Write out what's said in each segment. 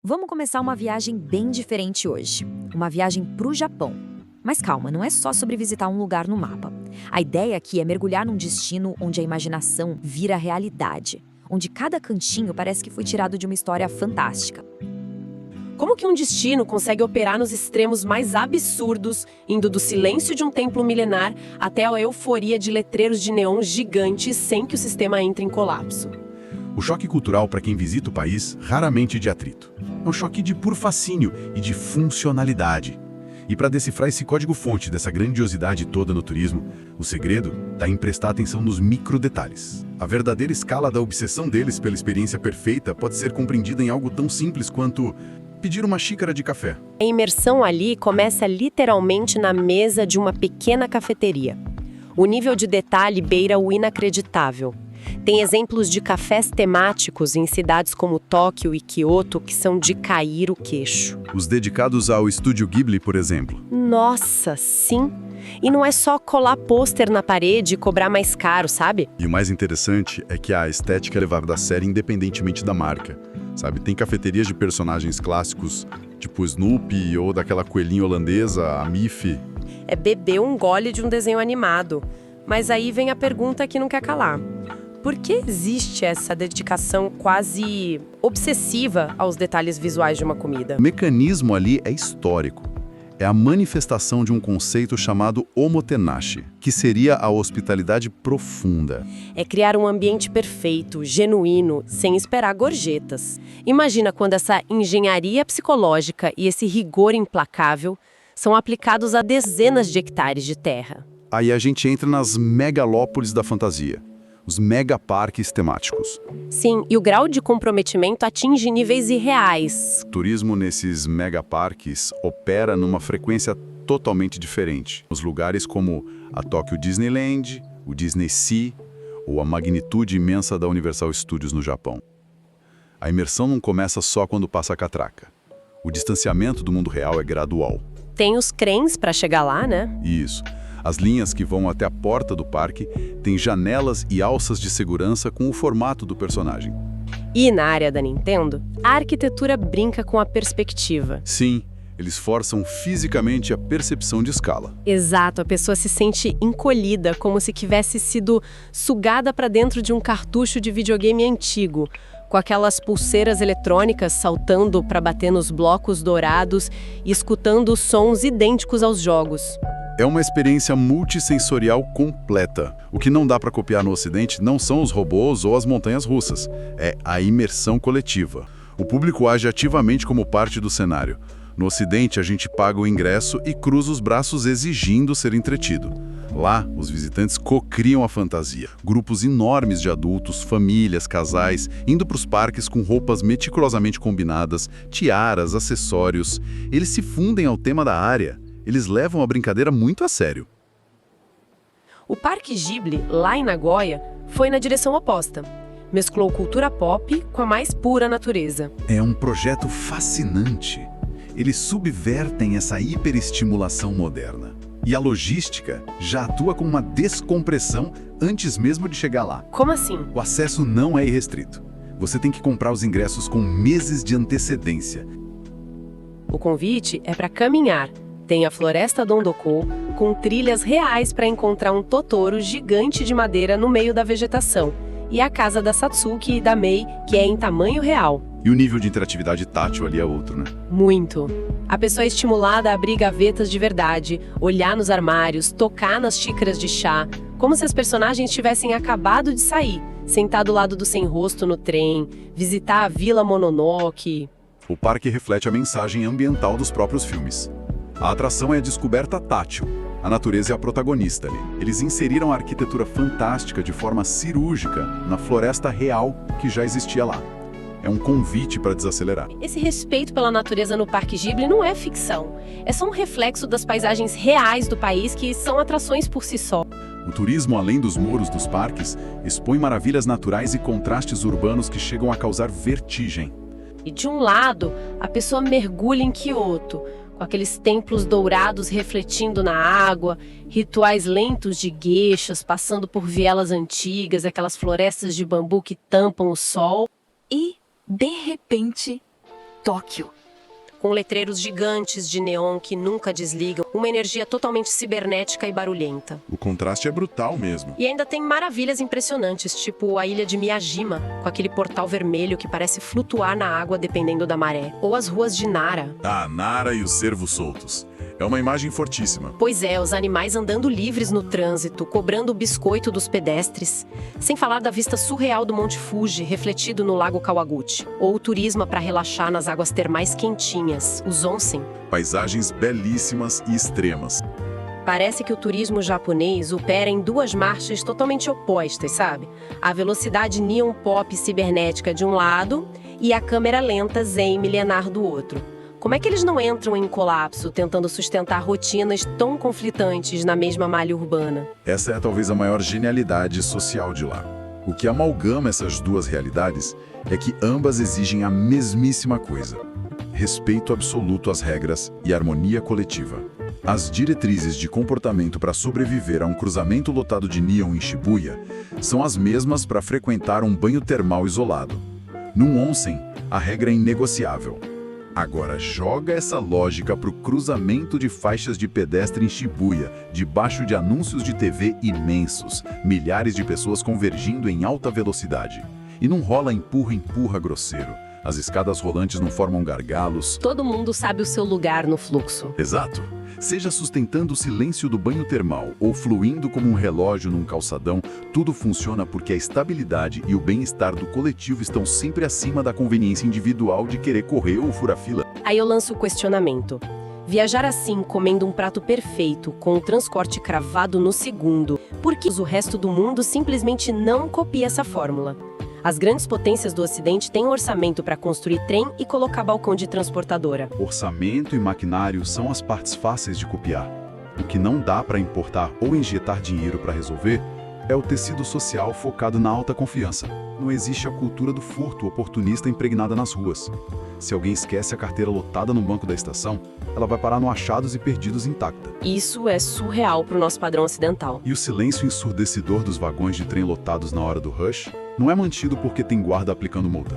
Vamos começar uma viagem bem diferente hoje. Uma viagem pro Japão. Mas calma, não é só sobre visitar um lugar no mapa. A ideia aqui é mergulhar num destino onde a imaginação vira realidade. Onde cada cantinho parece que foi tirado de uma história fantástica. Como que um destino consegue operar nos extremos mais absurdos, indo do silêncio de um templo milenar até a euforia de letreiros de neon gigantes sem que o sistema entre em colapso? O choque cultural para quem visita o país raramente é de atrito. É um choque de puro fascínio e de funcionalidade. E para decifrar esse código-fonte dessa grandiosidade toda no turismo, o segredo está em prestar atenção nos microdetalhes. A verdadeira escala da obsessão deles pela experiência perfeita pode ser compreendida em algo tão simples quanto pedir uma xícara de café. A imersão ali começa literalmente na mesa de uma pequena cafeteria. O nível de detalhe beira o inacreditável. Tem exemplos de cafés temáticos em cidades como Tóquio e Kyoto que são de cair o queixo. Os dedicados ao estúdio Ghibli, por exemplo. Nossa, sim! E não é só colar pôster na parede e cobrar mais caro, sabe? E o mais interessante é que a estética é levada a sério independentemente da marca. Sabe, tem cafeterias de personagens clássicos, tipo Snoopy ou daquela coelhinha holandesa, a Miffy. É beber um gole de um desenho animado. Mas aí vem a pergunta que não quer calar. Por que existe essa dedicação quase obsessiva aos detalhes visuais de uma comida? O mecanismo ali é histórico. É a manifestação de um conceito chamado omotenashi, que seria a hospitalidade profunda. É criar um ambiente perfeito, genuíno, sem esperar gorjetas. Imagina quando essa engenharia psicológica e esse rigor implacável são aplicados a dezenas de hectares de terra. Aí a gente entra nas megalópolis da fantasia. Os megaparques temáticos. Sim, e o grau de comprometimento atinge níveis irreais. O turismo nesses megaparques opera numa frequência totalmente diferente. Os lugares como a Tokyo Disneyland, o Disney Sea ou a magnitude imensa da Universal Studios no Japão. A imersão não começa só quando passa a catraca. O distanciamento do mundo real é gradual. Tem os trens para chegar lá, né? Isso. As linhas que vão até a porta do parque têm janelas e alças de segurança com o formato do personagem. E na área da Nintendo, a arquitetura brinca com a perspectiva. Sim, eles forçam fisicamente a percepção de escala. Exato, a pessoa se sente encolhida, como se tivesse sido sugada para dentro de um cartucho de videogame antigo, com aquelas pulseiras eletrônicas saltando para bater nos blocos dourados e escutando sons idênticos aos jogos. É uma experiência multissensorial completa. O que não dá para copiar no Ocidente não são os robôs ou as montanhas russas, é a imersão coletiva. O público age ativamente como parte do cenário. No Ocidente, a gente paga o ingresso e cruza os braços exigindo ser entretido. Lá, os visitantes co-criam a fantasia. Grupos enormes de adultos, famílias, casais, indo para os parques com roupas meticulosamente combinadas, tiaras, acessórios. Eles se fundem ao tema da área. Eles levam a brincadeira muito a sério. O Parque Ghibli, lá em Nagoya, foi na direção oposta. Mesclou cultura pop com a mais pura natureza. É um projeto fascinante. Eles subvertem essa hiperestimulação moderna. E a logística já atua como uma descompressão antes mesmo de chegar lá. Como assim? O acesso não é irrestrito. Você tem que comprar os ingressos com meses de antecedência. O convite é para caminhar. Tem a Floresta Dondoko, com trilhas reais para encontrar um Totoro gigante de madeira no meio da vegetação. E a casa da Satsuki e da Mei, que é em tamanho real. E o nível de interatividade tátil ali é outro, né? Muito. A pessoa é estimulada a abrir gavetas de verdade, olhar nos armários, tocar nas xícaras de chá, como se as personagens tivessem acabado de sair, sentar do lado do sem-rosto no trem, visitar a Vila Mononoke. O parque reflete a mensagem ambiental dos próprios filmes. A atração é a descoberta tátil. A natureza é a protagonista ali. Eles inseriram a arquitetura fantástica de forma cirúrgica na floresta real que já existia lá. É um convite para desacelerar. Esse respeito pela natureza no Parque Ghibli não é ficção. É só um reflexo das paisagens reais do país que são atrações por si só. O turismo além dos muros dos parques expõe maravilhas naturais e contrastes urbanos que chegam a causar vertigem. E de um lado, a pessoa mergulha em Kyoto, com aqueles templos dourados refletindo na água, rituais lentos de geishas passando por vielas antigas, aquelas florestas de bambu que tampam o sol. E, de repente, Tóquio. Com letreiros gigantes de neon que nunca desligam, uma energia totalmente cibernética e barulhenta. O contraste é brutal mesmo. E ainda tem maravilhas impressionantes, tipo a ilha de Miyajima, com aquele portal vermelho que parece flutuar na água dependendo da maré. Ou as ruas de Nara. Ah, Nara e os cervos soltos. É uma imagem fortíssima. Pois é, os animais andando livres no trânsito, cobrando o biscoito dos pedestres. Sem falar da vista surreal do Monte Fuji, refletido no Lago Kawaguchi. Ou o turismo para relaxar nas águas termais quentinhas, os onsen. Paisagens belíssimas e extremas. Parece que o turismo japonês opera em duas marchas totalmente opostas, sabe? A velocidade neon pop cibernética de um lado e a câmera lenta zen milenar do outro. Como é que eles não entram em colapso tentando sustentar rotinas tão conflitantes na mesma malha urbana? Essa é talvez a maior genialidade social de lá. O que amalgama essas duas realidades é que ambas exigem a mesmíssima coisa: respeito absoluto às regras e harmonia coletiva. As diretrizes de comportamento para sobreviver a um cruzamento lotado de neon em Shibuya são as mesmas para frequentar um banho termal isolado. Num onsen, a regra é inegociável. Agora joga essa lógica para o cruzamento de faixas de pedestre em Shibuya, debaixo de anúncios de TV imensos, milhares de pessoas convergindo em alta velocidade. E não rola empurra-empurra grosseiro. As escadas rolantes não formam gargalos. Todo mundo sabe o seu lugar no fluxo. Exato. Seja sustentando o silêncio do banho termal ou fluindo como um relógio num calçadão, tudo funciona porque a estabilidade e o bem-estar do coletivo estão sempre acima da conveniência individual de querer correr ou furar fila. Aí eu lanço o questionamento. Viajar assim, comendo um prato perfeito, com o transporte cravado no segundo, por que o resto do mundo simplesmente não copia essa fórmula? As grandes potências do Ocidente têm orçamento para construir trem e colocar balcão de transportadora. Orçamento e maquinário são as partes fáceis de copiar. O que não dá para importar ou injetar dinheiro para resolver é o tecido social focado na alta confiança. Não existe a cultura do furto oportunista impregnada nas ruas. Se alguém esquece a carteira lotada no banco da estação, ela vai parar no achados e perdidos intacta. Isso é surreal para o nosso padrão ocidental. E o silêncio ensurdecedor dos vagões de trem lotados na hora do rush não é mantido porque tem guarda aplicando multa.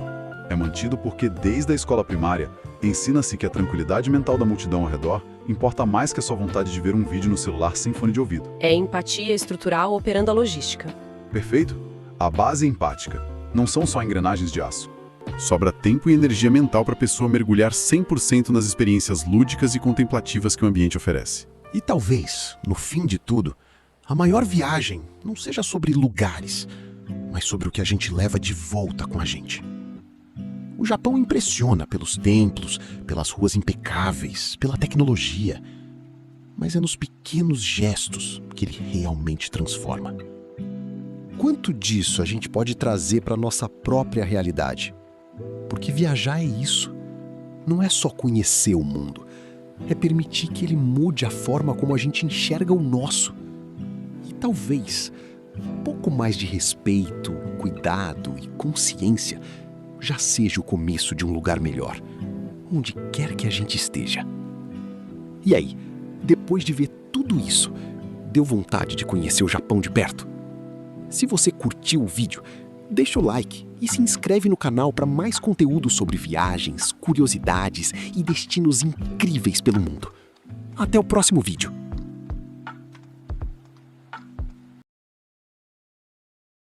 É mantido porque, desde a escola primária, ensina-se que a tranquilidade mental da multidão ao redor importa mais que a sua vontade de ver um vídeo no celular sem fone de ouvido. É empatia estrutural operando a logística. Perfeito? A base é empática. Não são só engrenagens de aço. Sobra tempo e energia mental para a pessoa mergulhar 100% nas experiências lúdicas e contemplativas que o ambiente oferece. E talvez, no fim de tudo, a maior viagem não seja sobre lugares, mas sobre o que a gente leva de volta com a gente. O Japão impressiona pelos templos, pelas ruas impecáveis, pela tecnologia, mas é nos pequenos gestos que ele realmente transforma. Quanto disso a gente pode trazer para a nossa própria realidade? Porque viajar é isso. Não é só conhecer o mundo, é permitir que ele mude a forma como a gente enxerga o nosso. E talvez um pouco mais de respeito, cuidado e consciência já seja o começo de um lugar melhor, onde quer que a gente esteja. E aí, depois de ver tudo isso, deu vontade de conhecer o Japão de perto? Se você curtiu o vídeo, deixa o like e se inscreve no canal para mais conteúdo sobre viagens, curiosidades e destinos incríveis pelo mundo. Até o próximo vídeo!